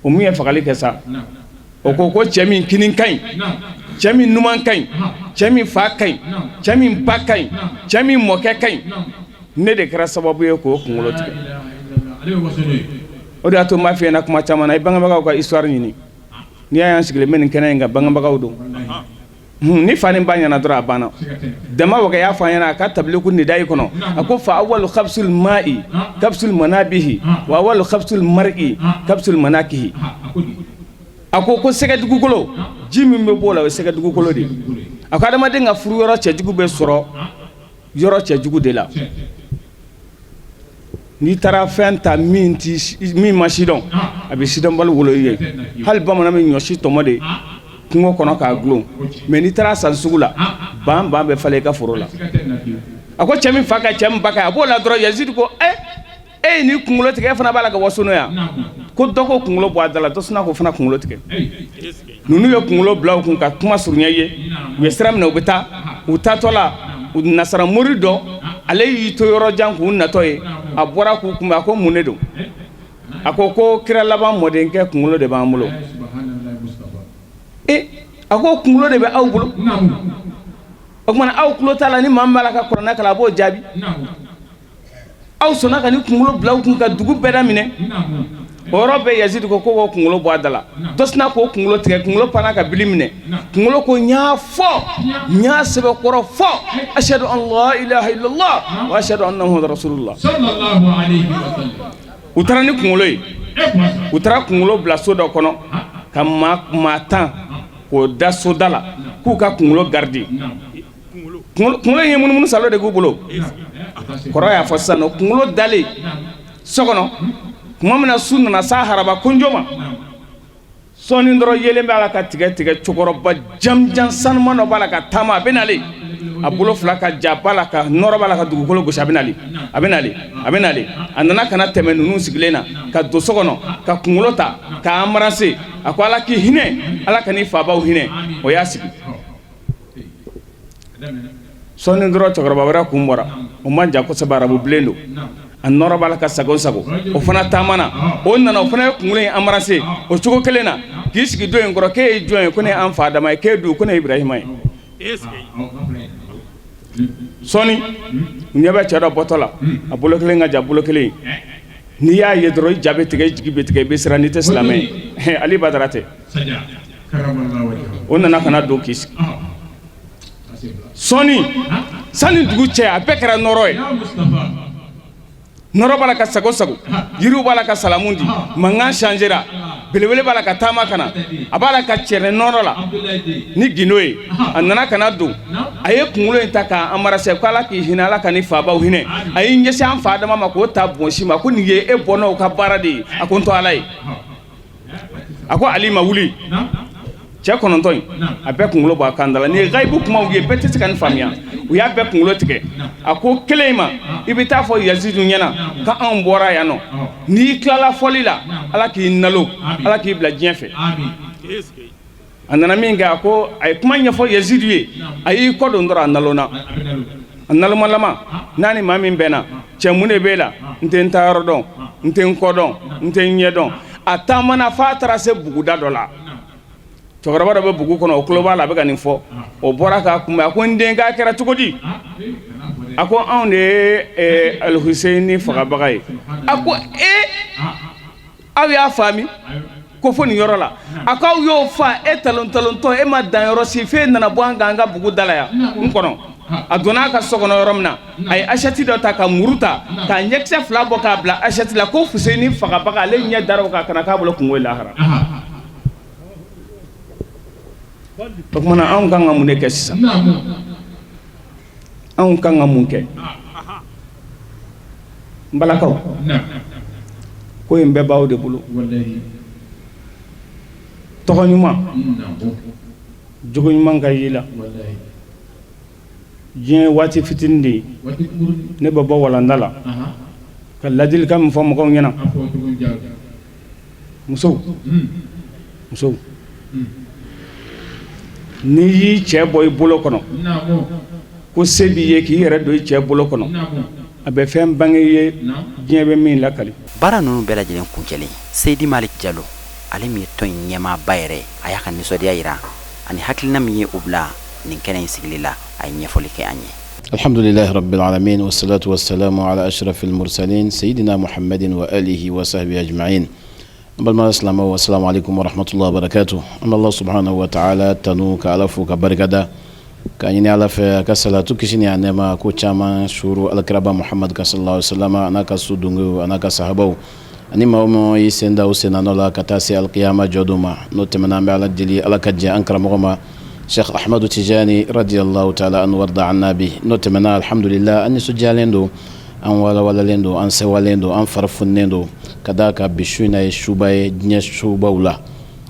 o mun ye fagali kɛ sa o ko cɛ min kini ka ɲi cɛ min numan ka ɲi cɛ min fa ka ɲi cɛ min ba ka ɲi cɛ min mɔkɛ ka ɲi ne de kɛra sababu ye k'o kunkolo tigɛ o de y'a to n b'a f'i ɲɛna kuma caman na i bangebagaw ka histoire ɲini n'i y'a y'an sigilen bɛ nin kɛnɛ in kan bangebagaw don ni fa ni ba ɲɛna dɔrɔn a banna dama wakɛ y'a fɔ an ɲɛna a ka tabiliku nidayi kɔnɔ a ko fa awalu khabsul ma'i kabsul manabihi wa awalu khabsul mar'i kabsul manakihi a ko sɛgɛ dugukolo ji min bɛ bɔ o la o ye sɛgɛ dugukolo de a ko adamaden ka furu yɔrɔ cɛjugu bɛ sɔrɔ yɔrɔ cɛjugu de la n'i taara fɛn ta min ma sidɔn a bɛ sidɔnbali wolo i ye hali bamanan bɛ ɲɔsi tɔmɔ de kungo kɔnɔ k'a gulon mais n'i taara san sugu la ban bɛ falen i ka foro la a ko cɛ min fa ka cɛ min ba ka a b'o la dɔrɔn Yazidi ko e ye nin kunkolo tigɛ e fana b'a la ka waso n'o ya ko dɔ ko kunkolo bɔ a da la dɔ sinna k'o fana kunkolo tigɛ ninnu ye kunkolo bila u kun ka kuma surunya ye u ye sira minɛ u bɛ taa u taatɔ la u nasara mori dɔ ale y'i to yɔrɔ jan k'u natɔ ye a bɔra k'u kunbɛn a ko mun de don a ko kira laban mɔdenkɛ kunkolo de b'an bolo a ko kunkolo de bɛ aw bolo o kumana aw tulo t'a la ni maa min b'a la ka kuranɛ kalan a b'o jaabi aw sɔnna ka ni kunkolo bila u kun ka dugu bɛɛ daminɛ o yɔrɔ bɛɛ Yazidi ko k'o kunkolo bɔ a da la dɔ sinna k'o kunkolo tigɛ kunkolo panna ka bili minɛ kunkolo ko n y'a fɔ n y'a sɛbɛkɔrɔ fɔ ashhadu an la ilaha illallah wa ashhadu anna muhammadan rasulullah u taara ni kunkolo ye u taara kunkolo bila so dɔ kɔnɔ ka maa 10 k'o da soda la k'u ka kunkolo gardi kunkolo in ye munumunu salo de k'u bolo kɔrɔ y'a fɔ sisan nɔ kunkolo dalen so kɔnɔ tuma min na su nana s'a haraba kunjo ma sɔɔni dɔrɔn yelen bɛ ala ka tigɛ cɛkɔrɔba janjan sanuma dɔ b'a la ka taama a bɛ nale a bolo fila ka ja b'a la ka nɔrɔ b'a la ka dugukolo gosi a bɛ nale a nana ka na tɛmɛ ninnu sigilen na ka don so kɔnɔ ka kunkolo ta k'a embrasser a ko ala k'i hinɛ ala ka n'i fabaw hinɛ o y'a sigi sɔɔni dɔrɔn cɛkɔrɔba wɛrɛ kun bɔra o man jan kosɛbɛ arabu bilen don a nɔrɔ b'a la ka sago o fana taamana o nana o fana ye kunkolo in embrasser o cogo kelen na k'i sigi do in kɔrɔ k'e ye jɔn ye ko ne ye an fa Adama ye k'e dun ko ne ye Ibrahima ye sɔɔni ɲɛ bɛ cɛ dɔ bɔtɔ la a bolo kelen ka jan bolo kelen n'i y'a ye dɔrɔn i ja bɛ tigɛ i jigi bɛ tigɛ i bɛ siran n'i tɛ silamɛ ye Ali Badara tɛ o nana ka na don k'i sigi sɔɔni sani dugu cɛ a bɛɛ kɛra nɔrɔ ye nɔrɔ b'a la ka sago yiriw b'a la ka salamu di mankan changera belebele b'a la ka taama kana a b'a la ka cɛrɛ nɔrɔ la ni gindo ye a nana ka na don a ye kunkolo in ta k'a embrasser ko ala k'i hinɛ ala ka ni fabaw hinɛ a y'i ɲɛsin an fa Adama ma k'o ta bɔnsi ma ko nin ye e bɔnnaw ka baara de ye a ko n to ala ye a ko Ali ma wuli cɛ 9 in a bɛɛ kunkolo bɔ a kan da la ni ye gaibu kumaw ye bɛɛ tɛ se ka nin faamuya u y'a bɛɛ kunkolo tigɛ a ko kelen ma i bɛ taa fɔ Yazidi ɲɛna k'anw bɔra yan nɔ n'i tilala fɔli la ala k'i nalo ala k'i bila diɲɛ fɛ a nana min kɛ a ko a ye kuma ɲɛfɔ Yazidi ye a y'i kɔ don dɔrɔn a nalona annalma lama nani mamin bena chemune bela nten tarodon nten kodon nten yedon atamana fatara se buguda dola cɛkɔrɔba dɔ bɛ bugu kɔnɔ o tulo b'a la a bɛ ka nin fɔ o bɔra k'a kunbɛn a ko n den k'a kɛra cogo di a ko anw de ye Alhuseyini fagabaga ye a ko aw y'a faamu ko fo nin yɔrɔ la a ko aw y'o fa e talon-talontɔ e ma dan yɔrɔ si f'e nana bɔ an ka bugu da la yan n kɔnɔ a donna a ka so kɔnɔ yɔrɔ min na a ye asɛti dɔ ta ka muru ta k'a ɲɛkisɛ 2 bɔ k'a bila asɛti la ko Huseyini fagabaga ale ɲɛ dara o kan ka na k'a bolo kungo ye lahara. O kumana anw kan ka mun de kɛ sisan anw kan ka mun kɛ n balakaw ko in bɛɛ b'aw de bolo tɔgɔ ɲuman jogo ɲuman ka y'i la diɲɛ waati fitinin de ye ne bɛ bɔ walanda la ka ladilikan min fɔ mɔgɔw ɲɛna musow n'i y'i cɛ bɔ i bolo kɔnɔ ko se b'i ye k'i yɛrɛ don i cɛ bolo kɔnɔ a bɛ fɛn bange ye diɲɛ bɛ min lakali. Baara ninnu bɛɛ lajɛlen kuncɛlen Seydi Malick Diallo ale min ye tɔn in ɲɛmaaba yɛrɛ a y'a ka nisɔndiya yira ani hakilina min ye o bila nin kɛnɛ in sigili la a ye ɲɛfɔli kɛ an ye. Alhamdulillahi rabbil alamin wassalatu wassalamu ala ashrafil mursalin sayyidina Muhammadin wa alihi wa sahbihi ajma'in. Balma Islamo assalamu alaikum wa rahmatullahi wa barakatuh. Allah subhanahu wa ta'ala tanu ka alafu ka barikada ka ɲini ala fɛ ka salatu kisi ni a nɛɛma ko caman suru alakiraba Muhammad ka sallallahu alaihi wasallam ana ka su dungu ana ka sahabaw ani maa o maa i sen da o sen nɔ la ka taa se alkiyama jɔdon ma n'o tɛmɛna an bɛ ala deli ala ka jɛ an karamɔgɔ ma Sheikh Ahmadu Tijani radiyallahu ta'ala anhu warda anna bi n'o tɛmɛna alhamdulillah an nisɔndiyalen don an walawalalen don an sewalen don an farifunnen don ka da ka bi su in na ye suba ye diɲɛ subaw la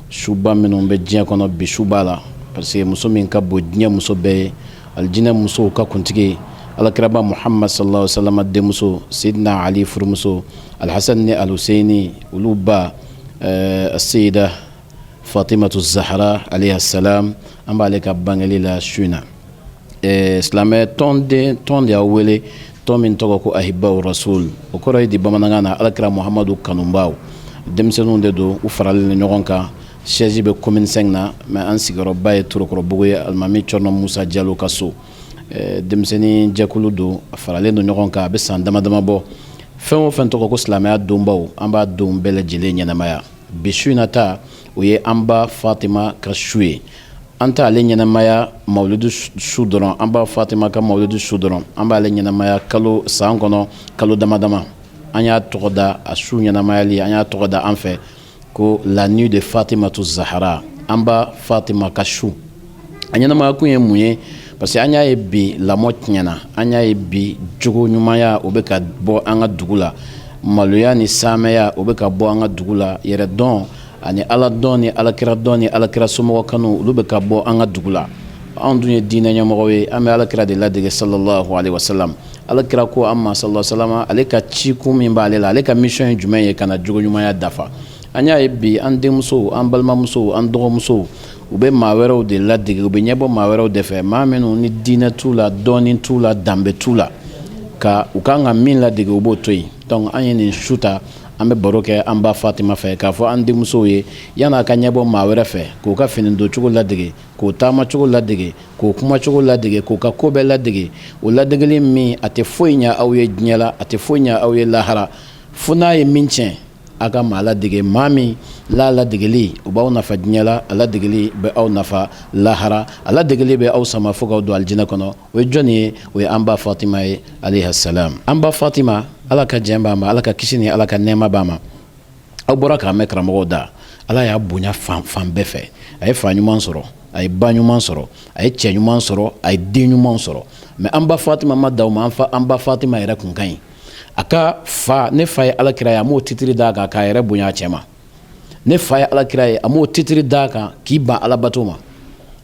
suba minnu bɛ diɲɛ kɔnɔ bi suba la parce que muso min ka bon diɲɛ muso bɛɛ ye aljinɛ musow ka kuntigi alakiraba Muhammad sallallahu alaihi wasallam denmuso Seydina Ali furumuso Alhasan ni Alhuseyni olu ba Seyida Fatimatu Zahra alayha salam an b'ale ka bangeli la su in na silamɛ tɔn de y'aw wele tɔn min tɔgɔ ko Ahibaw Rasul o kɔrɔ ye di bamanankan na alakira Muhammadu kanubaw denmisɛnninw de don u faralen ɲɔgɔn kan siège bɛ commune 5 na mais an sigiyɔrɔba ye Torokɔrɔbugu ye alimami Cɔrnɔ Musa Jalo ka so denmisɛnnin jɛkulu don a faralen don ɲɔgɔn kan a bɛ san dama dama bɔ fɛn o fɛn tɔgɔ ko silamɛya donbaw an b'a don bɛɛ lajɛlen ɲɛnamaya bi su in na ta o ye an ba Fatima ka su ye an t'a ale ɲɛnamaya mawulidu su dɔrɔn an ba Fatima ka mawulidu su dɔrɔn an b'ale ɲɛnamaya san kɔnɔ kalo dama dama an y'a tɔgɔ da a su ɲɛnamayali an y'a tɔgɔ da an fɛ ko la nuit de Fatimatu Zahra an ba Fatima ka su a ɲɛnamaya kun ye mun ye parce que an y'a ye bi lamɔ tiɲɛna an y'a ye bi jogo ɲumanya o bɛ ka bɔ an ka dugu la maloya ni saamɛya o bɛ ka bɔ an ka dugu la yɛrɛ dɔn ani ala dɔn ni alakira dɔn ni alakira somɔgɔ kanu olu bɛ ka bɔ an ka dugu la anw dun ye diinɛ ɲɛmɔgɔ ye an bɛ alakira de ladege sallallahu alaihi wasallam alakira ko an ma sallallahu alaihi wasallam ale ka cikun min b'ale la ale ka mission ye jumɛn ye ka na jogo ɲumanya dafa an y'a ye bi an denmusow an balimamusow an dɔgɔmusow u bɛ maa wɛrɛw de ladege u bɛ ɲɛbɔ maa wɛrɛw de fɛ maa minnu ni diinɛ t'u la dɔɔni t'u la danbe t'u la ka u kan ka min ladege u b'o to yen donc an ye nin su ta an bɛ baro kɛ an ba Fatima fɛ k'a fɔ an denmusow ye yan'a ka ɲɛbɔ maa wɛrɛ fɛ k'u ka fini don cogo ladege k'u taama cogo ladege k'u kuma cogo ladege k'u ka ko bɛɛ ladege o ladegeli min a tɛ foyi ɲɛ aw ye diɲɛ la a tɛ foyi ɲɛ aw ye lahara fo n'a ye min tiɲɛ a ka maa ladege maa min la ladegeli o b'aw nafa diɲɛ la a ladegeli bɛ aw nafa lahara a ladegeli bɛ aw sama fo k'aw don alijinɛ kɔnɔ o ye jɔnni ye o ye an ba Fatima ye alayha salam an ba Fatima ala ka jɛn b'a ma ala ka kisi ni ala ka nɛɛma b'a ma aw bɔra k'a mɛn karamɔgɔw da ala y'a bonya fan bɛɛ fɛ a ye fa ɲuman sɔrɔ a ye ba ɲuman sɔrɔ a ye cɛ ɲuman sɔrɔ a ye den ɲuman sɔrɔ mais an ba Fatima ma d'aw ma an ba Fatima yɛrɛ kun ka ɲi a ka fa ne fa ye alakira ye a m'o titiri d'a kan k'a yɛrɛ bonya a cɛ ma ne fa ye alakira ye a m'o titiri d'a kan k'i ban alabato ma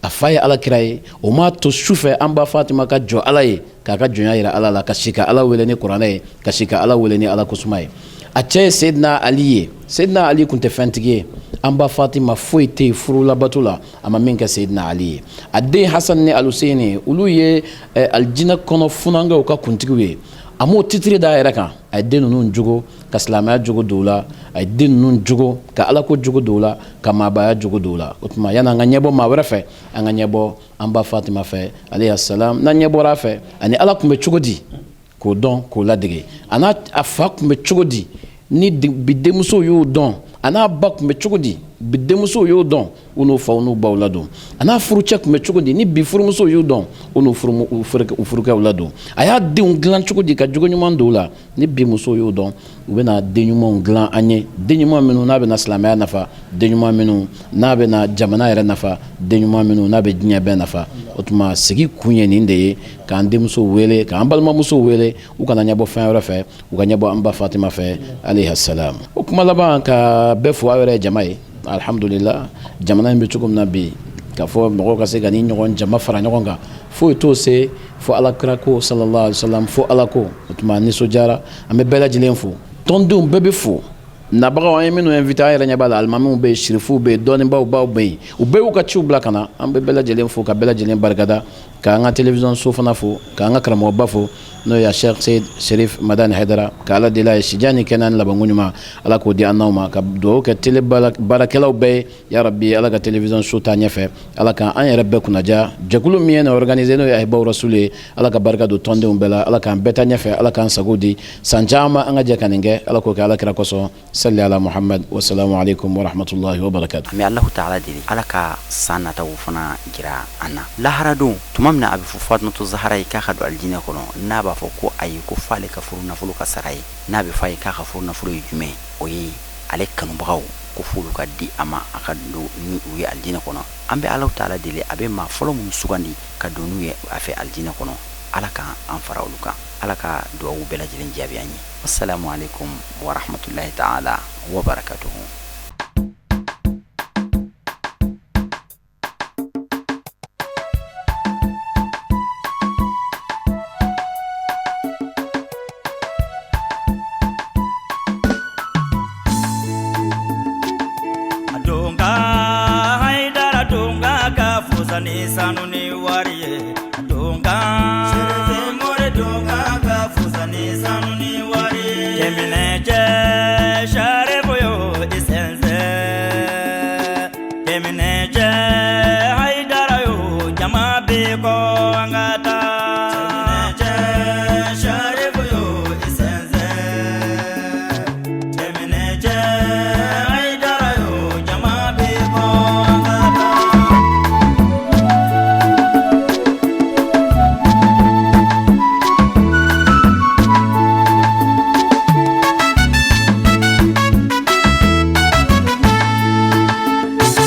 a fa ye alakira ye o m'a to sufɛ an ba Fatima ka jɔ ala ye k'a ka jɔnya yira ala la ka si ka ala wele ni kuranɛ ye ka si ka ala wele ni ala kosuma ye a cɛ ye Seydina Ali ye Seydina Ali kun tɛ fɛntigi ye amba fatima foite furula batula ama minka sayyidina ali adde hasan ni al-husaini ulu ye aljina kono funanga o ka kuntigiwe amo titri da yɛrɛ kan a ye den ninnu jogo ka silamɛya jogo dɔw la a ye den ninnu jogo ka alako jogo dɔw la ka maabaya jogo dɔw la o tuma yani an ka ɲɛbɔ maa wɛrɛ fɛ an ka ɲɛbɔ an ba fatima fɛ alayhi salam n'an ɲɛbɔra a fɛ ani ala tun bɛ cogo di k'o dɔn k'o ladege a n'a a fa tun bɛ cogo di ni bi denmuso y'o dɔn a n'a ba tun bɛ cogo di bi denmuso y'o dɔn u n'u faw n'u baw ladon a n'a furucɛ tun bɛ cogo di ni bi furumuso y'o dɔn u n'u furukɛw ladon a y'a denw dilan cogo di ka jogo ɲuman dɔw la ni bi muso y'o dɔn u bɛna den ɲumanw dilan an ye den ɲuman minnu n'a bɛna silamɛya nafa den ɲuman minnu n'a bɛna jamana yɛrɛ nafa den ɲuman minnu n'a bɛ diɲɛ bɛɛ nafa o tuma sigi kun ye nin de ye k'an denmusow wele k'an balimamusow wele u kana ɲɛbɔ fɛn wɛrɛ fɛ u ka ɲɛbɔ an ba fatima fɛ alayhi salam o kuma laban ka bɛɛ fo aw yɛrɛ jama ye alhamdulillah jamana in bɛ cogo min na bi k'a fɔ mɔgɔw ka se ka ni ɲɔgɔn jama fara ɲɔgɔn kan foyi t'o se fo alakira ko sallallahu alaihi wasallam fo ala ko o tuma nisɔndiyara an bɛ bɛɛ lajɛlen fo tɔndenw bɛɛ bɛ fo nabagaw an ye minnu invité an yɛrɛ ɲɛ b'a la alimamiw bɛ yen sherifuw bɛ yen dɔɔnibaw baw bɛ yen u bɛɛ y'u ka ciw bila ka na an bɛ bɛɛ lajɛlen fo ka bɛɛ lajɛlen barikada k'an ka télévision so fana fo k'an ka karamɔgɔba fo n'o ye Cheikh Seyd Sherif Madani Haidara ka ala deli a ye sijani kɛnɛ labanko ɲuman ala k'o di an n'aw ma ka dugawu kɛ télé baarakɛlaw bɛɛ ye ya rabbi ala ka télévision so taa ɲɛfɛ ala ka an yɛrɛ bɛɛ kunnaja jɛkulu min ye na organiser n'o ye Ahibaw Rasulu ye ala ka barika don tɔndenw bɛɛ la ala k'an bɛɛ taa ɲɛfɛ ala k'an sago di san caman an ka jɛ ka nin kɛ ala k'o kɛ ala kira kosɔn salli ala Muhammad wassalamu alaikum warahmatullahi wabarakatuh. An bɛ Alahu taala deli ala ka san nataw fana jira an na lahara don tuma min na a bɛ fɔ Fatumatu Zahara ye k'a ka don alijinɛ kɔnɔ n'a b'a fɔ ko ayi ko f'ale ka furu nafolo ka sara ye n'a bɛ fɔ a ye k'a ka furu nafolo ye jumɛn o ye ale kanubagaw ko f'olu ka di a ma a ka don ni u ye alijinɛ kɔnɔ an bɛ Alahu taala deli a bɛ maa fɔlɔ minnu sugandi ka don n'u ye a fɛ alijinɛ kɔnɔ ala ka an fara olu kan ala ka duwawu bɛɛ lajɛlen jaabi an ye. Assalamu alaikum wa rahmatullahi ta'ala wa barakatuhu.